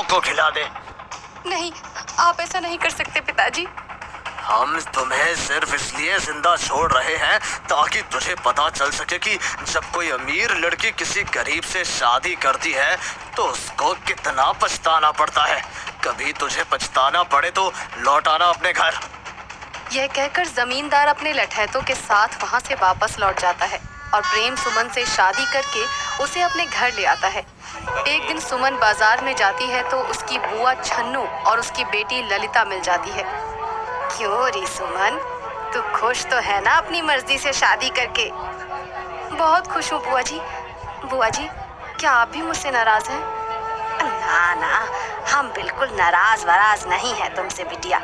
को खिला दे। नहीं, आप ऐसा नहीं कर सकते पिताजी। हम तुम्हें सिर्फ इसलिए जिंदा छोड़ रहे हैं ताकि तुझे पता चल सके कि जब कोई अमीर लड़की किसी गरीब से शादी करती है तो उसको कितना पछताना पड़ता है। कभी तुझे पछताना पड़े तो लौट आना अपने घर। यह कहकर जमींदार अपने लठैतों के साथ वहां से वापस लौट जाता है और प्रेम सुमन से शादी करके उसे अपने घर ले आता है। एक दिन सुमन बाजार में जाती है तो उसकी बुआ छन्नू और उसकी बेटी ललिता मिल जाती है। क्यों री सुमन, तू खुश तो है ना अपनी मर्जी से शादी करके? बहुत खुश हूँ बुआ जी। बुआ जी, क्या आप भी मुझसे नाराज हैं? ना ना, हम बिल्कुल नाराज वराज नहीं है तुमसे बिटिया।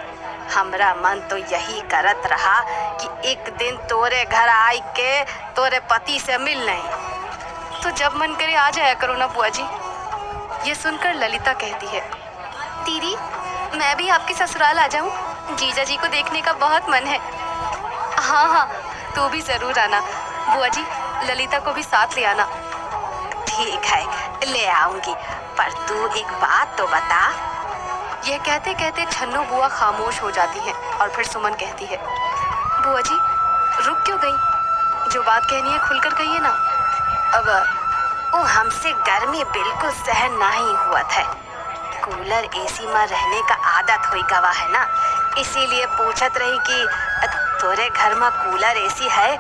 हमरा मन तो यही करत रहा कि एक दिन तोरे घर आई के तोरे पति से मिल नहीं। तो जब मन करे आ जाया करो ना बुआ जी। ये सुनकर ललिता कहती है, दीदी मैं भी आपके ससुराल आ जाऊं? जीजा जी को देखने का बहुत मन है। हाँ हाँ, तू भी जरूर आना बुआ जी, ललिता को भी साथ ले आना। ठीक है, ले आऊंगी, पर तू एक बात तो बता। यह कहते कहते छन्नू बुआ खामोश हो जाती है और फिर सुमन कहती है, बुआ जी रुक क्यों गई? जो बात कहनी है खुलकर कहिए ना। अब वो हमसे गर्मी बिल्कुल सहन नहीं हुआ था। कूलर एसी में रहने का आदत हुई गवा है ना, इसीलिए पूछत रही कि तोरे घर में कूलर एसी है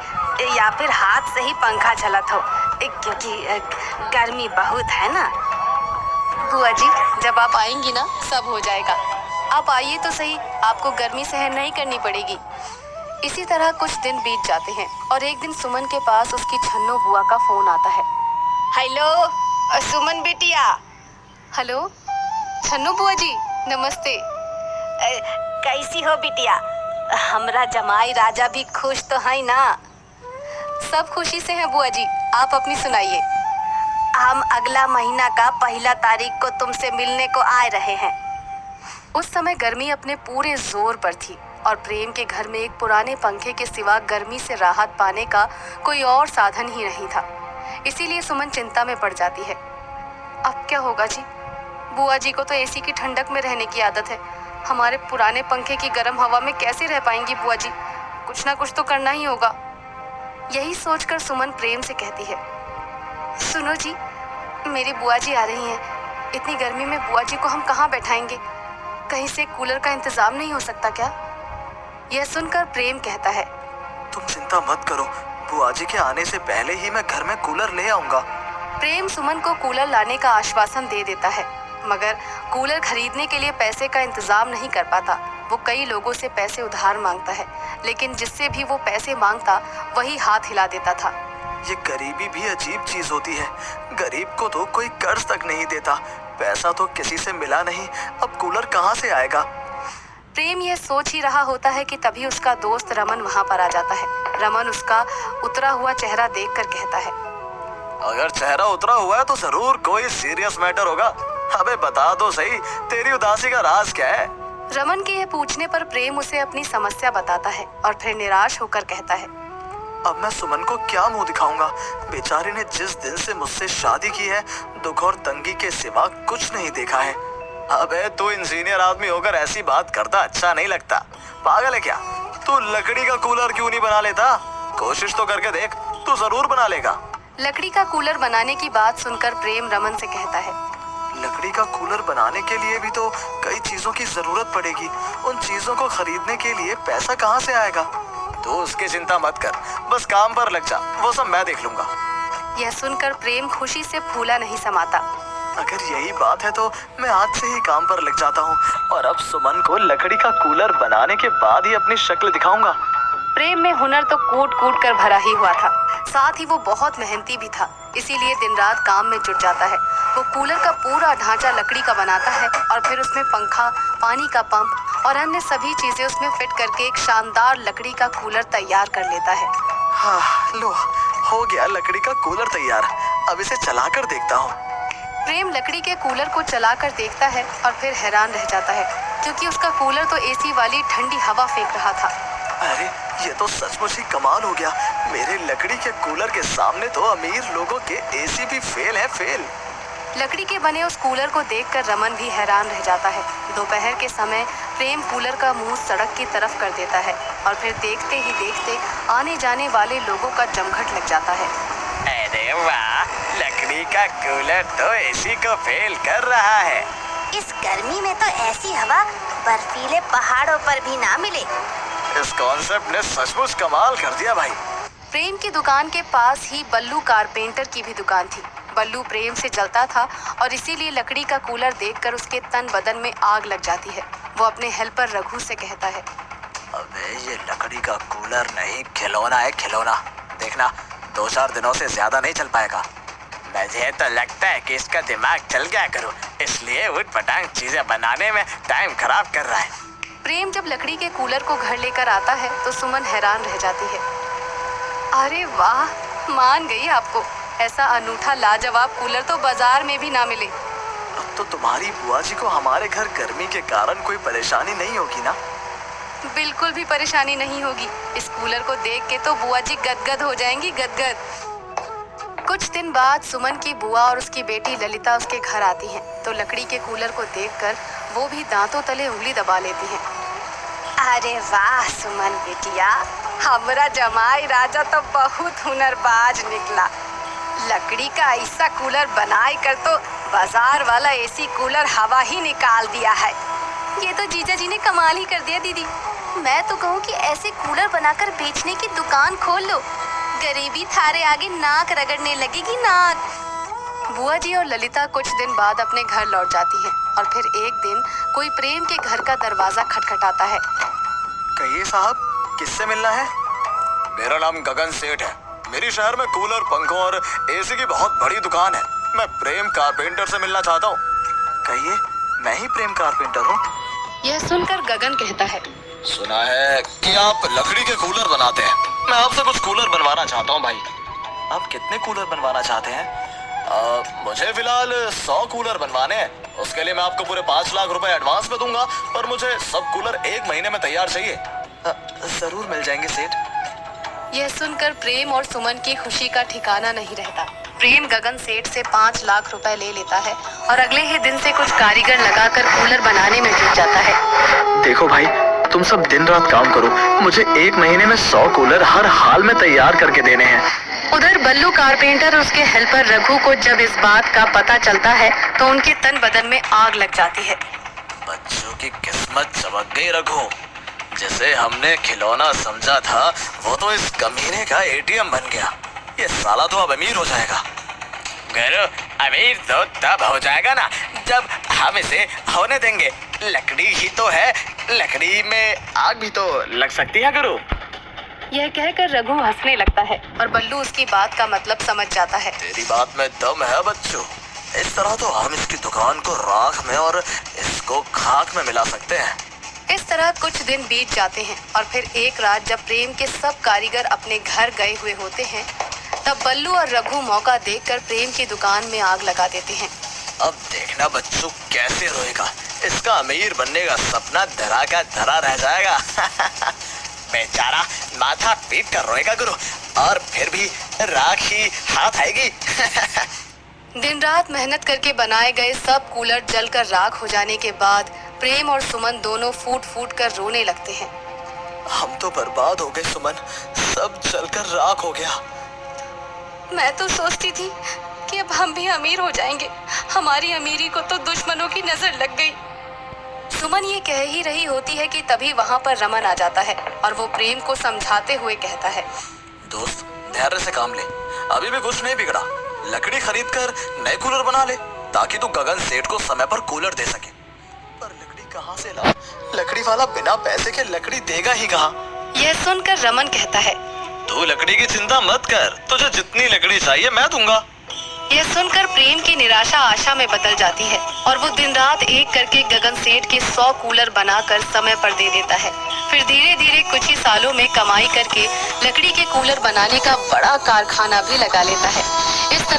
या फिर हाथ से ही पंखा चलत हो, क्योंकि गर्मी बहुत है ना। बुआ जी जब आप आएंगी ना सब हो जाएगा। आप आइए तो सही, आपको गर्मी सहन नहीं करनी पड़ेगी। इसी तरह कुछ दिन बीत जाते हैं और एक दिन सुमन के पास उसकी छन्नू बुआ का फोन आता है। हेलो सुमन बिटिया। हेलो छन्नू बुआ जी, नमस्ते। कैसी हो बिटिया? हमरा जमाई राजा भी खुश तो है ना? सब खुशी से हैं बुआ जी, आप अपनी सुनाइए। हम अगला महीना का 1 तारीख को तुमसे मिलने को आ रहे हैं। उस समय गर्मी अपने पूरे जोर पर थी और प्रेम के घर में एक पुराने पंखे के सिवा गर्मी से राहत पाने का कोई और साधन ही नहीं था। इसीलिए सुमन चिंता में पड़ जाती है। अब क्या होगा जी? बुआ जी को तो एसी की ठंडक में रहने की आदत है, हमारे पुराने पंखे की गर्म हवा में कैसे रह पाएंगी बुआ जी? कुछ ना कुछ तो करना ही होगा। यही सोचकर सुमन प्रेम से कहती है, सुनो जी, मेरी बुआ जी आ रही हैं। इतनी गर्मी में बुआ जी को हम कहाँ बैठाएंगे? कहीं से कूलर का इंतजाम नहीं हो सकता क्या? यह सुनकर प्रेम कहता है, तुम चिंता मत करो, बुआ जी के आने से पहले ही मैं घर में कूलर ले आऊंगा। प्रेम सुमन को कूलर लाने का आश्वासन दे देता है, मगर कूलर खरीदने के लिए पैसे का इंतजाम नहीं कर पाता। वो कई लोगों से पैसे उधार मांगता है, लेकिन जिससे भी वो पैसे मांगता वही हाथ हिला देता था। ये गरीबी भी अजीब चीज होती है। गरीब को तो कोई कर्ज तक नहीं देता, पैसा तो किसी से मिला नहीं, अब कूलर कहाँ से आएगा? प्रेम यह सोच ही रहा होता है कि तभी उसका दोस्त रमन वहाँ पर आ जाता है। रमन उसका उतरा हुआ चेहरा देखकर कहता है, अगर चेहरा उतरा हुआ है तो जरूर कोई सीरियस मैटर होगा। अबे बता दो सही, तेरी उदासी का राज क्या है? रमन के यह पूछने पर प्रेम उसे अपनी समस्या बताता है और फिर निराश होकर कहता है, अब मैं सुमन को क्या मुंह दिखाऊंगा? बेचारी ने जिस दिन से मुझसे शादी की है दुख और तंगी के सिवा कुछ नहीं देखा है। अबे तू इंजीनियर आदमी होकर ऐसी बात करता अच्छा नहीं लगता। पागल है क्या? तू लकड़ी का कूलर क्यों नहीं बना लेता? कोशिश तो करके देख, तू जरूर बना लेगा। लकड़ी का कूलर बनाने की बात सुनकर प्रेम रमन से कहता है, लकड़ी का कूलर बनाने के लिए भी तो कई चीजों की जरूरत पड़ेगी। उन चीजों को खरीदने के लिए पैसा कहाँ से आएगा? तो उसकी चिंता मत कर, बस काम पर लग जा, वो सब मैं देख लूंगा। यह सुनकर प्रेम खुशी से फूला नहीं समाता। अगर यही बात है तो मैं आज से ही काम पर लग जाता हूँ और अब सुमन को लकड़ी का कूलर बनाने के बाद ही अपनी शक्ल दिखाऊंगा। प्रेम में हुनर तो कूट कूट कर भरा ही हुआ था, साथ ही वो बहुत मेहनती भी था, इसीलिए दिन रात काम में जुट जाता है। वो कूलर का पूरा ढांचा लकड़ी का बनाता है और फिर उसमें पंखा, पानी का पंप और अन्य सभी चीजें उसमें फिट करके एक शानदार लकड़ी का कूलर तैयार कर लेता है। हाँ, लो हो गया लकड़ी का कूलर तैयार। अब इसे चलाकर देखता हूँ। प्रेम लकड़ी के कूलर को चलाकर देखता है और फिर हैरान रह जाता है, क्योंकि उसका कूलर तो एसी वाली ठंडी हवा फेंक रहा था। अरे ये तो सचमुच ही कमाल हो गया। मेरे लकड़ी के कूलर के सामने तो अमीर लोगों के एसी भी फेल है, फेल। लकड़ी के बने उस कूलर को देखकर रमन भी हैरान रह जाता है। दोपहर के समय प्रेम कूलर का मुंह सड़क की तरफ कर देता है और फिर देखते ही देखते आने जाने वाले लोगों का जमघट लग जाता है। अरे वाह, लकड़ी का कूलर तो एसी को फेल कर रहा है। इस गर्मी में तो ऐसी हवा बर्फीले पहाड़ों पर भी ना मिले। इस कॉन्सेप्ट ने सचमुच कमाल कर दिया भाई। प्रेम की दुकान के पास ही बल्लू कारपेंटर की भी दुकान थी। बल्लू प्रेम से जलता था और इसीलिए लकड़ी का कूलर देखकर उसके तन बदन में आग लग जाती है। वो अपने हेल्पर रघु से कहता है, अबे ये लकड़ी का कूलर नहीं, खिलौना है, खिलौना। देखना 2-4 दिनों से ज्यादा नहीं चल पाएगा। मुझे तो लगता है कि इसका दिमाग चल गया करो, इसलिए उठ-पटांग चीजें बनाने में टाइम खराब कर रहा है। प्रेम जब लकड़ी के कूलर को घर लेकर आता है तो सुमन हैरान रह जाती है। अरे वाह, मान गई आपको। ऐसा अनूठा लाजवाब कूलर तो बाजार में भी ना मिले। अब तो तुम्हारी बुआ जी को हमारे घर गर्मी के कारण कोई परेशानी नहीं होगी ना? बिल्कुल भी परेशानी नहीं होगी। इस कूलर को देख के तो बुआ जी गदगद हो जाएंगी, गदगद। कुछ दिन बाद सुमन की बुआ और उसकी बेटी ललिता उसके घर आती हैं, तो लकड़ी के कूलर को देखकर वो भी दांतों तले उंगली दबा लेती हैं। अरे वाह सुमन बिटिया, हमरा जमाई राजा तो बहुत हुनरबाज निकला। लकड़ी का ऐसा कूलर बनाए कर तो बाजार वाला एसी कूलर हवा ही निकाल दिया है। ये तो जीजा जी ने कमाल ही कर दिया दीदी। मैं तो कहूँ कि ऐसे कूलर बनाकर बेचने की दुकान खोल लो। गरीबी थारे आगे नाक रगड़ने लगेगी, नाक। बुआ जी और ललिता कुछ दिन बाद अपने घर लौट जाती है और फिर एक दिन कोई प्रेम के घर का दरवाजा खटखटाता है। कहिए साहब, किससे मिलना है? मेरा नाम गगन सेठ है। मेरी शहर में कूलर, पंखों और एसी की बहुत बड़ी दुकान है। मैं प्रेम कारपेंटर से मिलना चाहता हूँ। कहिए, मैं ही प्रेम कारपेंटर हूँ। यह सुनकर गगन कहता है, सुना है कि आप लकड़ी के कूलर बनाते हैं। मैं आपसे कुछ कूलर बनवाना चाहता हूँ भाई। आप कितने कूलर बनवाना चाहते हैं? मुझे फिलहाल 100 कूलर बनवाने हैं। उसके लिए मैं आपको पूरे 5 लाख रुपए एडवांस में दूंगा, और मुझे सब कूलर 1 महीने में तैयार चाहिए। जरूर मिल जाएंगे सेठ। यह सुनकर प्रेम और सुमन की खुशी का ठिकाना नहीं रहता। प्रेम गगन सेठ से 5 लाख रुपए ले लेता है और अगले ही दिन से कुछ कारीगर लगाकर कूलर बनाने में जुट जाता है। देखो भाई, तुम सब दिन रात काम करो, मुझे 1 महीने में 100 कूलर हर हाल में तैयार करके देने हैं। उधर बल्लू कारपेंटर और उसके हेल्पर रघु को जब इस बात का पता चलता है तो उनके तन बदन में आग लग जाती है। बच्चों की किस्मत चमक गई रघु। जिसे हमने खिलौना समझा था वो तो इस कमीने का एटीएम बन गया। ये साला तो अब अमीर हो जाएगा। गुरु, अमीर तो तब हो जाएगा ना जब हम इसे होने देंगे। लकड़ी ही तो है, लकड़ी में आग भी तो लग सकती है गुरु। यह कहकर रघु हंसने लगता है और बल्लू उसकी बात का मतलब समझ जाता है। तेरी बात में दम है बच्चों। इस तरह तो हम इसकी दुकान को राख में और इसको खाक में मिला सकते हैं। इस तरह कुछ दिन बीत जाते हैं और फिर एक रात जब प्रेम के सब कारीगर अपने घर गए हुए होते हैं, तब बल्लू और रघु मौका देखकर प्रेम की दुकान में आग लगा देते हैं। अब देखना बच्चों कैसे रोएगा। इसका अमीर बनने का सपना धरा का धरा रह जाएगा। बेचारा माथा पीट कर रोएगा गुरु, और फिर भी राख ही हाथ आएगी। दिन रात मेहनत करके बनाए गए सब कूलर जलकर राख हो जाने के बाद प्रेम और सुमन दोनों फूट फूट कर रोने लगते हैं। हम तो बर्बाद हो गए सुमन, सब जलकर राख हो गया। मैं तो सोचती थी कि अब हम भी अमीर हो जाएंगे। हमारी अमीरी को तो दुश्मनों की नजर लग गई। सुमन ये कह ही रही होती है कि तभी वहाँ पर रमन आ जाता है और वो प्रेम को समझाते हुए कहता है, दोस्त धैर्य से काम ले, अभी भी कुछ नहीं बिगड़ा। लकड़ी खरीद कर नए कूलर बना ले ताकि तू गगन सेठ को समय पर कूलर दे सके। पर लकड़ी कहाँ से ला? लकड़ी वाला बिना पैसे के लकड़ी देगा ही कहाँ? यह सुनकर रमन कहता है, तू लकड़ी की चिंता मत कर, तुझे जितनी लकड़ी चाहिए मैं दूंगा। यह सुनकर प्रेम की निराशा आशा में बदल जाती है और वो दिन रात एक करके गगन सेठ के 100 कूलर बनाकर समय पर दे देता है। फिर धीरे धीरे कुछ ही सालों में कमाई करके लकड़ी के कूलर बनाने का बड़ा कारखाना भी लगा लेता है। इस तरह